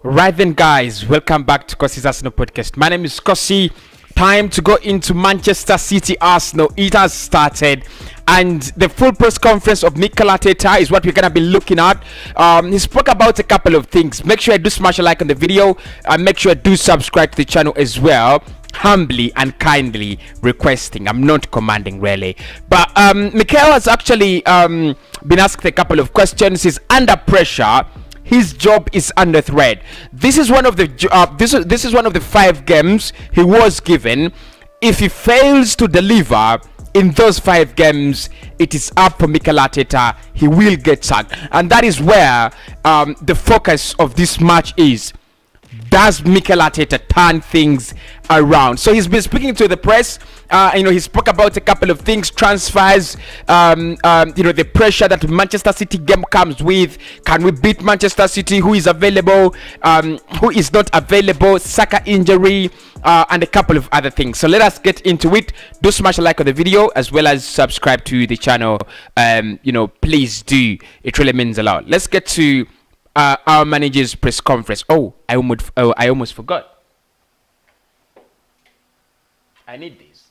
Right then, guys, welcome back to Cossy's Arsenal podcast. My name is Cossy. Time to go into Manchester City Arsenal. It has started, and the full press conference of Mikel Arteta is what we're gonna be looking at. He spoke about a couple of things. Make sure I do smash a like on the video, and make sure I do subscribe to the channel as well. Humbly and kindly requesting. I'm not commanding really, but Mikel has actually been asked a couple of questions. He's under pressure. His job is under threat. This is one of the this is one of the 5 games he was given. If he fails to deliver in those 5 games, it is up for Mikel Arteta. He will get sacked, and that is where the focus of this match is. Does Mikel Arteta turn things around? So he's been speaking to the press. He spoke about a couple of things: transfers, the pressure that Manchester City game comes with. Can we beat Manchester City? Who is available? Who is not available? Saka injury, and a couple of other things. So let us get into it. Do smash a like on the video as well as subscribe to the channel. Please do. It really means a lot. Let's get to our manager's press conference. I almost forgot. I need this.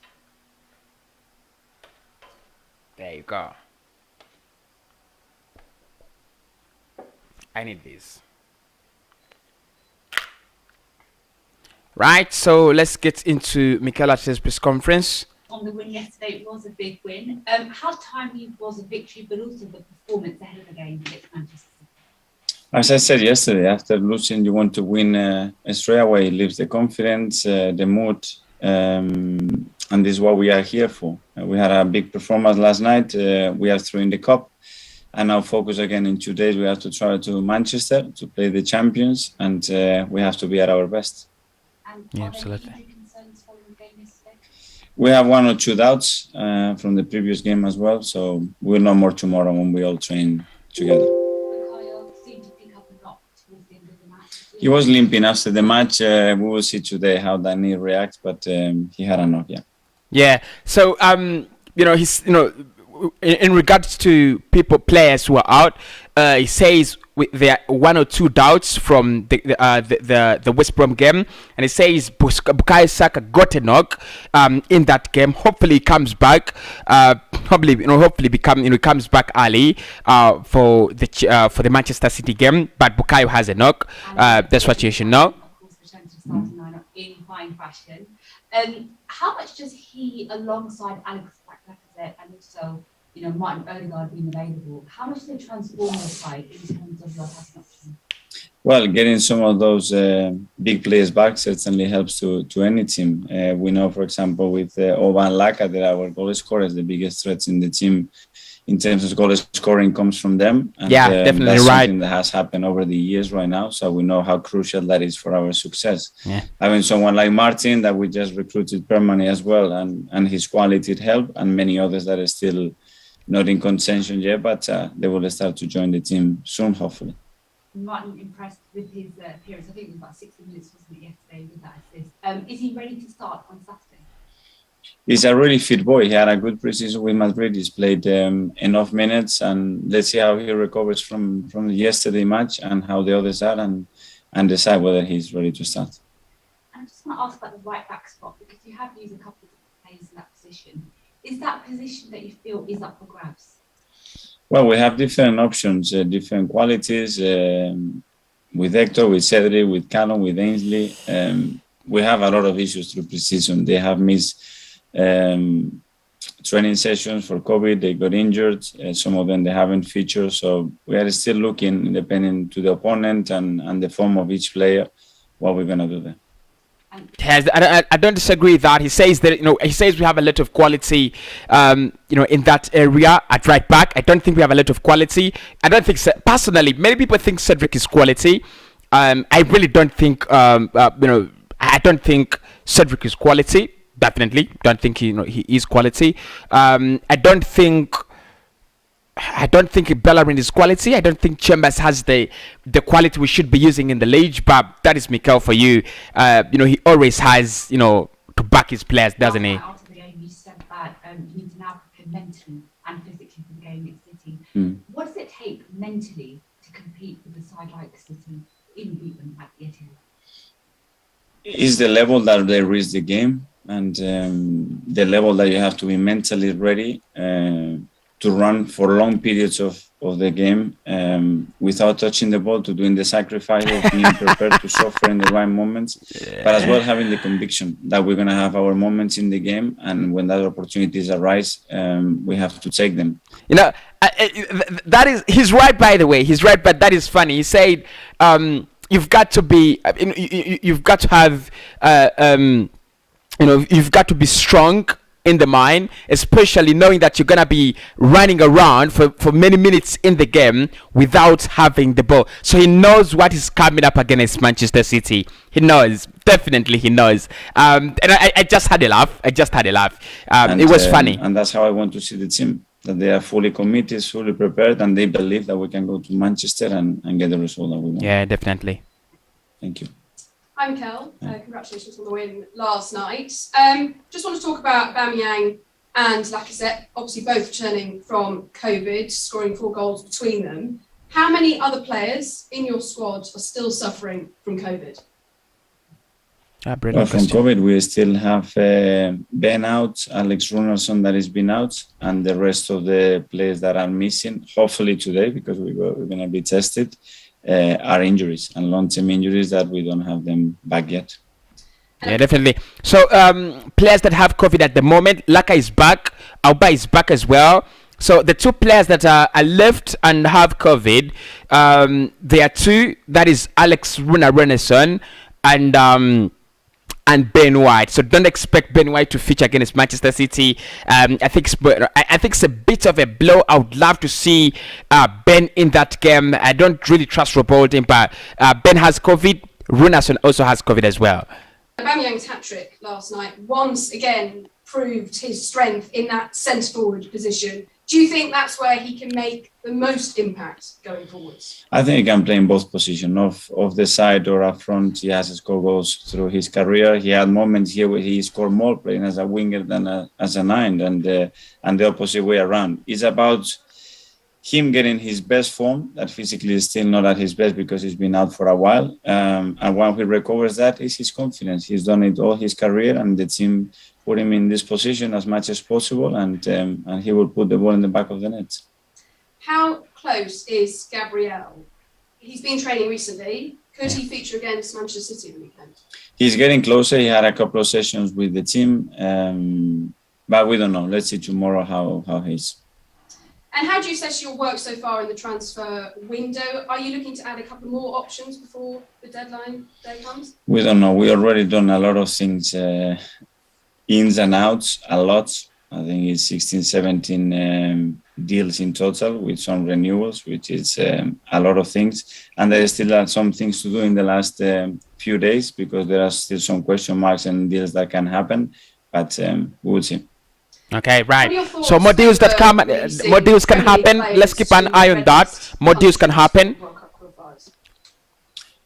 There you go. I need this. Right, so let's get into Mikel Arteta's press conference. On the win yesterday, it was a big win. How timely was the victory, but also the performance ahead of the game against Manchester City? As I said yesterday, after losing, you want to win straight away. It lifts the confidence, the mood, and this is what we are here for. We had a big performance last night. We are through in the cup, and now focus again in 2 days. We have to travel to Manchester to play the champions, and we have to be at our best. And Absolutely. Any concerns following the game yesterday? We have 1 or 2 doubts from the previous game as well, so we'll know more tomorrow when we all train together. He was limping after the match. We will see today how that knee reacts, but he had a knock, yeah. Yeah. So he's in regards to players who are out, he says there are 1 or 2 doubts from the West Brom game, and he says Bukayo Saka got a knock in that game. Hopefully he comes back. Hopefully comes back early for the Manchester City game. But Bukayo has a knock. That's what you should know. Of course, return to the starting lineup in fine fashion. How much does he, alongside Alex Lacazette and also Martin Odegaard being available, how much do they transform the side in terms of your attacking options? Well, getting some of those big players back certainly helps to any team. We know, for example, with Oba and Laka, that our goal scorers, the biggest threats in the team in terms of goal scoring comes from them. And, definitely that's right. something that has happened over the years right now. So we know how crucial that is for our success. Yeah. Having someone like Martin that we just recruited permanently as well, and his quality help, and many others that are still not in contention yet, but they will start to join the team soon, hopefully. Martin impressed with his appearance. I think it was about 60 minutes, wasn't it, yesterday with that assist. Is he ready to start on Saturday? He's a really fit boy. He had a good preseason with Madrid. He's played enough minutes, and let's see how he recovers from the yesterday match and how the others are, and decide whether he's ready to start. And I just want to ask about the right back spot, because you have used a couple of players in that position. Is that position that you feel is up for grabs? Well, we have different options, different qualities. With Hector, with Cedric, with Callum, with Ainsley. We have a lot of issues through preseason. They have missed training sessions for COVID. They got injured. Some of them they haven't featured. So we are still looking, depending to the opponent and the form of each player, what we're going to do there. I don't disagree with that. He says that we have a lot of quality in that area at right back. I don't think we have a lot of quality. I don't think personally, many people think Cedric is quality. I really don't think I don't think Cedric is quality. Definitely don't think he is quality. I don't think Bellerin is quality. I don't think Chambers has the quality we should be using in the league. But that is Mikel for you. He always has to back his players, doesn't he? Out of the game, you said that you need to now prepare mentally and physically for the game against City. What does it take mentally to compete with a side like City? even beat them at the Etihad? Is the level that they reach the game, and the level that you have to be mentally ready to run for long periods of the game without touching the ball, to doing the sacrifice of being prepared to suffer in the right moments, but as well having the conviction that we're going to have our moments in the game, and when that opportunities arise, we have to take them. You know, that is, he's right, by the way. He's right, but that is funny. He said, you've got to be, you've got to have, you've got to be strong in the mind, especially knowing that you're gonna be running around for many minutes in the game without having the ball. So he knows what is coming up against Manchester City. He knows, definitely he knows. And I just had a laugh. It was funny. And that's how I want to see the team, that they are fully committed, fully prepared, and they believe that we can go to Manchester and get the result that we want. Yeah, definitely. Thank you. Hi, Mikel. Congratulations on the win last night. Just want to talk about Aubameyang and Lacazette, obviously both returning from COVID, scoring 4 goals between them. How many other players in your squad are still suffering from COVID? Well, from COVID, we still have Ben out, Alex Runarsson that has been out, and the rest of the players that are missing, hopefully today, because we're going to be tested, are injuries and long-term injuries that we don't have them back yet. Yeah, definitely. So players that have COVID at the moment, Laka is back, Auba is back as well. So the 2 players that are left and have COVID, there are 2. That is Alex Runarsson and Ben White. So don't expect Ben White to feature against Manchester City. I think it's a bit of a blow. I would love to see Ben in that game. I don't really trust Rob Holding, but Ben has COVID. Runarsson also has COVID as well. Aubameyang's hat-trick last night once again proved his strength in that centre-forward position. Do you think that's where he can make the most impact going forwards? I think he can play in both positions, off the side or up front. He has scored goals through his career. He had moments here where he scored more playing as a winger than as a 9, and the opposite way around. It's about him getting his best form, that physically is still not at his best because he's been out for a while. And when he recovers that, is his confidence. He's done it all his career, and the team put him in this position as much as possible, and he will put the ball in the back of the net. How close is Gabriel? He's been training recently. Could he feature against Manchester City the weekend? He's getting closer. He had a couple of sessions with the team, but we don't know. Let's see tomorrow how he's. And how do you assess your work so far in the transfer window? Are you looking to add a couple more options before the deadline day comes? We don't know. We already done a lot of things, ins and outs, a lot. I think it's 16, 17 deals in total with some renewals, which is a lot of things. And there still are some things to do in the last few days because there are still some question marks and deals that can happen. But we will see. Okay, right. So more deals that come, more deals can happen. Let's keep an eye on that. More deals can happen.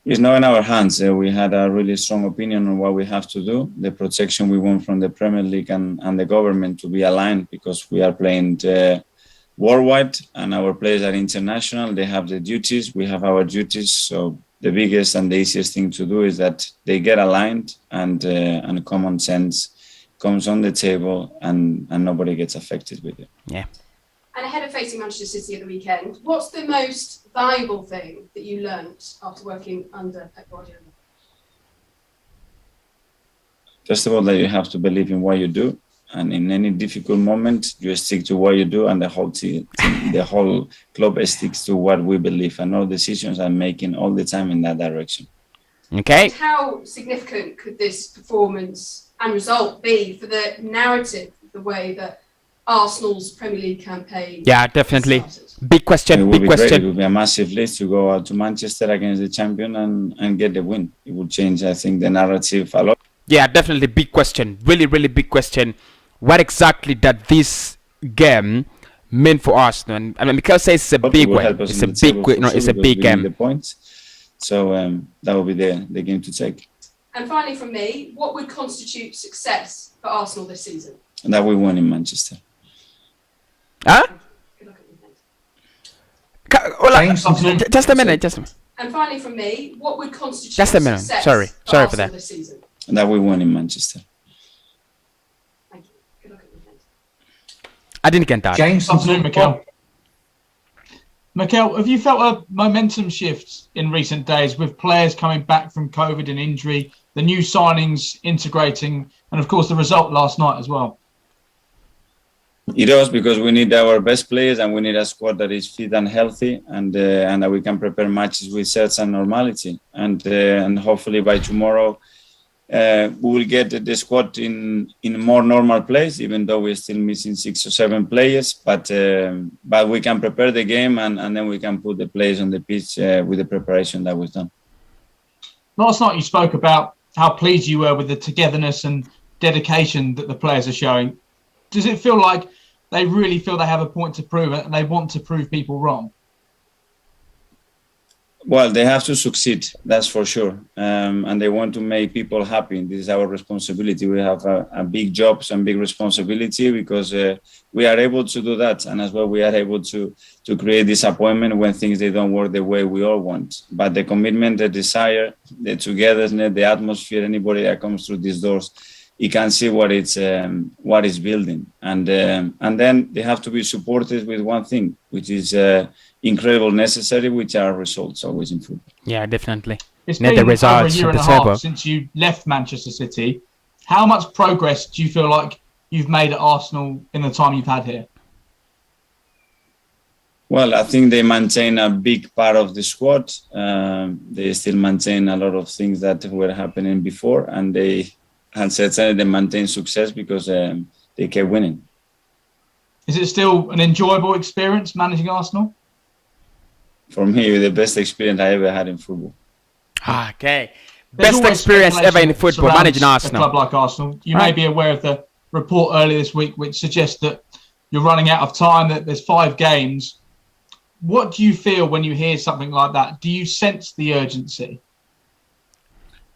It's not in our hands. We had a really strong opinion on what we have to do. The protection we want from the Premier League and the government to be aligned, because we are playing worldwide and our players are international. They have the duties. We have our duties. So the biggest and the easiest thing to do is that they get aligned and common sense comes on the table and nobody gets affected with it. Yeah. And ahead of facing Manchester City at the weekend, what's the most valuable thing that you learnt after working under Pep Guardiola? First of all, that you have to believe in what you do, and in any difficult moment, you stick to what you do, and the whole team, the whole club sticks to what we believe, and all decisions are making all the time in that direction. Okay. And how significant could this performance and result be for the narrative, the way that Arsenal's Premier League campaign? Yeah, definitely. Started? Big question. Big question. Great. It would be a massive list to go out to Manchester against the champion and get the win. It would change, I think, the narrative a lot. Yeah, definitely big question. Really, really big question. What exactly did this game mean for Arsenal? And I mean, Mikel says it's a big one. It's a big, it's a big game. The points. So that will be the game to take. And finally, from me, what would constitute success for Arsenal this season? And that we won in Manchester. Huh? Good luck at the weekend. Just a minute. And finally, from me, what would constitute Just a minute. success Sorry for Arsenal that. this season? That we won in Manchester. Thank you. Good luck at the weekend. I didn't get that. James, Absolutely, Mikel. Mikel, have you felt a momentum shift in recent days with players coming back from COVID and injury, the new signings integrating, and of course the result last night as well? It does, because we need our best players and we need a squad that is fit and healthy, and that we can prepare matches with certain normality. And hopefully by tomorrow we will get the squad in a more normal place, even though we're still missing 6 or 7 players. But we can prepare the game and then we can put the players on the pitch with the preparation that was done. Last night you spoke about how pleased you were with the togetherness and dedication that the players are showing. Does it feel like they really feel they have a point to prove it and they want to prove people wrong? Well, they have to succeed, that's for sure. And they want to make people happy. This is our responsibility. We have a big job and big responsibility, because we are able to do that. And as well, we are able to create disappointment when things they don't work the way we all want. But the commitment, the desire, the togetherness, the atmosphere, anybody that comes through these doors, you can see what it's building. And then they have to be supported with one thing, which is incredible necessary, which are results always in football. Yeah, definitely. It's Net been the results over a year and a turbo. half since you left Manchester City. How much progress do you feel like you've made at Arsenal in the time you've had here? Well, I think they maintain a big part of the squad. They still maintain a lot of things that were happening before, and certainly they maintain success because they kept winning. Is it still an enjoyable experience managing Arsenal? For me, the best experience I ever had in football. Okay. There's Best always experience ever in speculation football, surrounds managing Arsenal. A club like Arsenal. You may Right. be aware of the report earlier this week which suggests that you're running out of time, that there's 5 games. What do you feel when you hear something like that? Do you sense the urgency?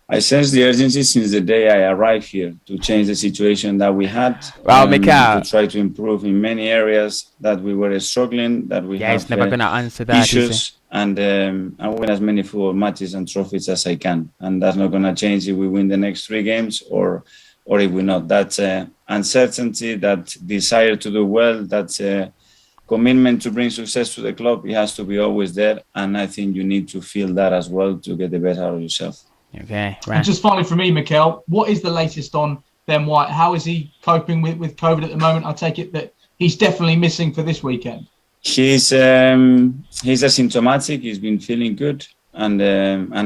I sense the urgency since the day I arrived here to change the situation that we had. Wow, Mikel. To try to improve in many areas that we were struggling, that we Yeah, have he's never going to answer that, is he? issues, and win as many football matches and trophies as I can. And that's not going to change if we win the next 3 games or if we not. That uncertainty, that desire to do well, that commitment to bring success to the club, it has to be always there. And I think you need to feel that as well to get the best out of yourself. Okay, And right. just finally for me, Mikel, what is the latest on Ben White? How is he coping with COVID at the moment? I take it that he's definitely missing for this weekend. He's asymptomatic. He's been feeling good, and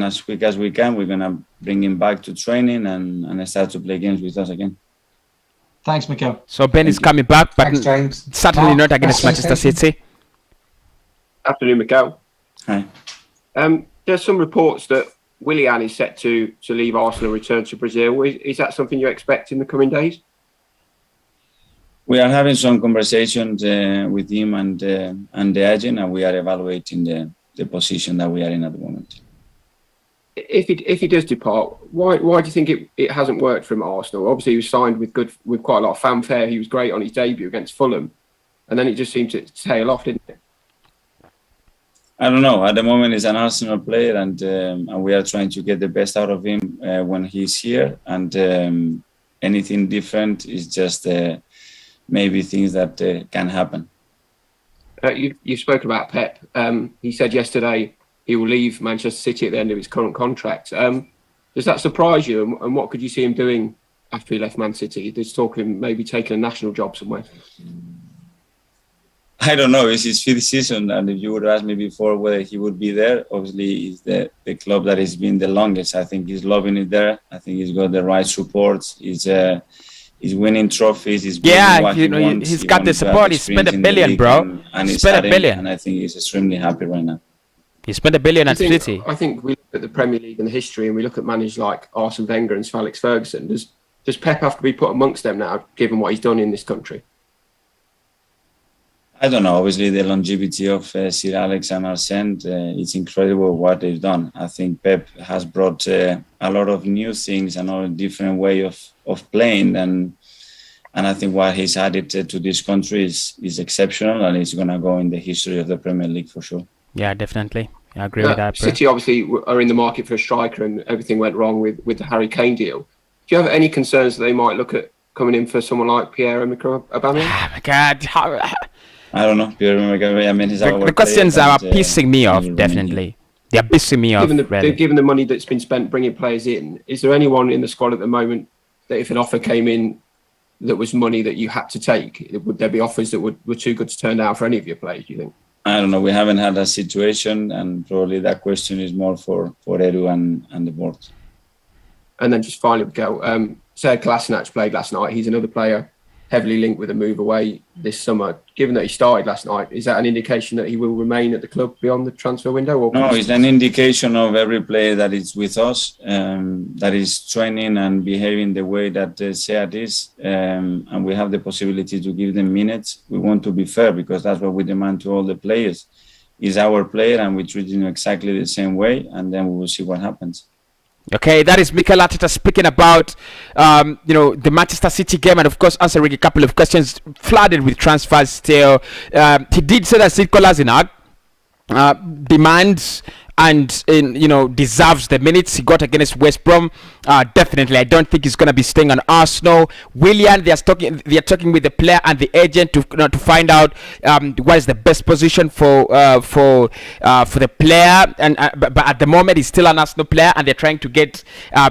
as quick as we can, we're gonna bring him back to training and start to play games with us again. Thanks, Mikel. So Ben is coming back, but thanks, James. certainly Mark, not against best Manchester sensation? City. Afternoon, Mikel. Hi. There's some reports that Willian is set to leave Arsenal and return to Brazil. Is that something you expect in the coming days? We are having some conversations with him and the agent, and we are evaluating the position that we are in at the moment. If he does depart, why do you think it hasn't worked from Arsenal? Obviously, he was signed with quite a lot of fanfare. He was great on his debut against Fulham, and then it just seemed to tail off, didn't it? I don't know. At the moment, he's an Arsenal player, and we are trying to get the best out of him when he's here. And anything different is just maybe things that can happen. You spoke about Pep. He said yesterday he will leave Manchester City at the end of his current contract. Does that surprise you? And what could you see him doing after he left Man City? There's talk of him maybe taking a national job somewhere. I don't know. It's his 5th season, and if you would ask me before whether he would be there, obviously it's the club that has been the longest. I think he's loving it there. I think he's got the right support. He's winning trophies. He's Yeah, he's got the support. He spent $1 billion, bro. He spent $1 billion, and I think he's extremely happy right now. He spent $1 billion at City. I think we look at the Premier League and the history, and we look at managers like Arsene Wenger and Sir Alex Ferguson. Does Pep have to be put amongst them now, given what he's done in this country? I don't know. Obviously, the longevity of Sir Alex and Arsene, it's incredible what they've done. I think Pep has brought a lot of new things and a different way of playing, and I think what he's added to this country is exceptional, and it's going to go in the history of the Premier League for sure. Yeah, definitely. I agree with that. City obviously are in the market for a striker, and everything went wrong with the Harry Kane deal. Do you have any concerns that they might look at coming in for someone like Pierre-Emerick Aubameyang? Oh my God. I don't know. Pierre-Emerick Aubameyang is our The questions player, are and, pissing me off, he'll remain definitely. They're pissing me off, really. Given the money that's been spent bringing players in, is there anyone in the squad at the moment that if an offer came in that was money that you had to take, would there be offers that were too good to turn down for any of your players, do you think? I don't know. We haven't had that situation, and probably that question is more for Edu and the board. And then just finally, Sead Kolasinac played last night. He's another player heavily linked with a move away this summer. Given that he started last night, is that an indication that he will remain at the club beyond the transfer window? Or no, it's an indication of every player that is with us, that is training and behaving the way that Sead is, and we have the possibility to give them minutes. We want to be fair because that's what we demand to all the players. He's our player and we treat him exactly the same way, and then we will see what happens. Okay, that is Mikel Arteta speaking about, the Manchester City game, and of course answering a couple of questions flooded with transfers still. He did say that Sead Kolasinac demands and deserves the minutes he got against West Brom. Definitely, I don't think he's going to be staying on Arsenal. Willian, they are talking with the player and the agent to find out what is the best position for the player. And but at the moment, he's still an Arsenal player, and they're trying to get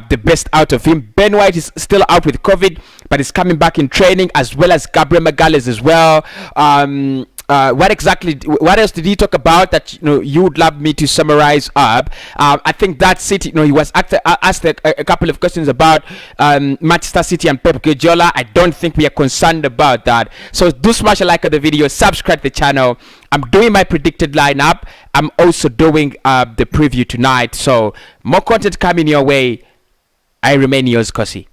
the best out of him. Ben White is still out with COVID, but he's coming back in training, as well as Gabriel Magalhaes as well. What else did he talk about that you would love me to summarize up? I think that's it. He was asked a couple of questions about Manchester City and Pep Guardiola. I don't think we are concerned about that. So do smash a like on the video, subscribe to the channel. I'm doing my predicted lineup. I'm also doing the preview tonight. So more content coming your way. I remain yours, Cossy.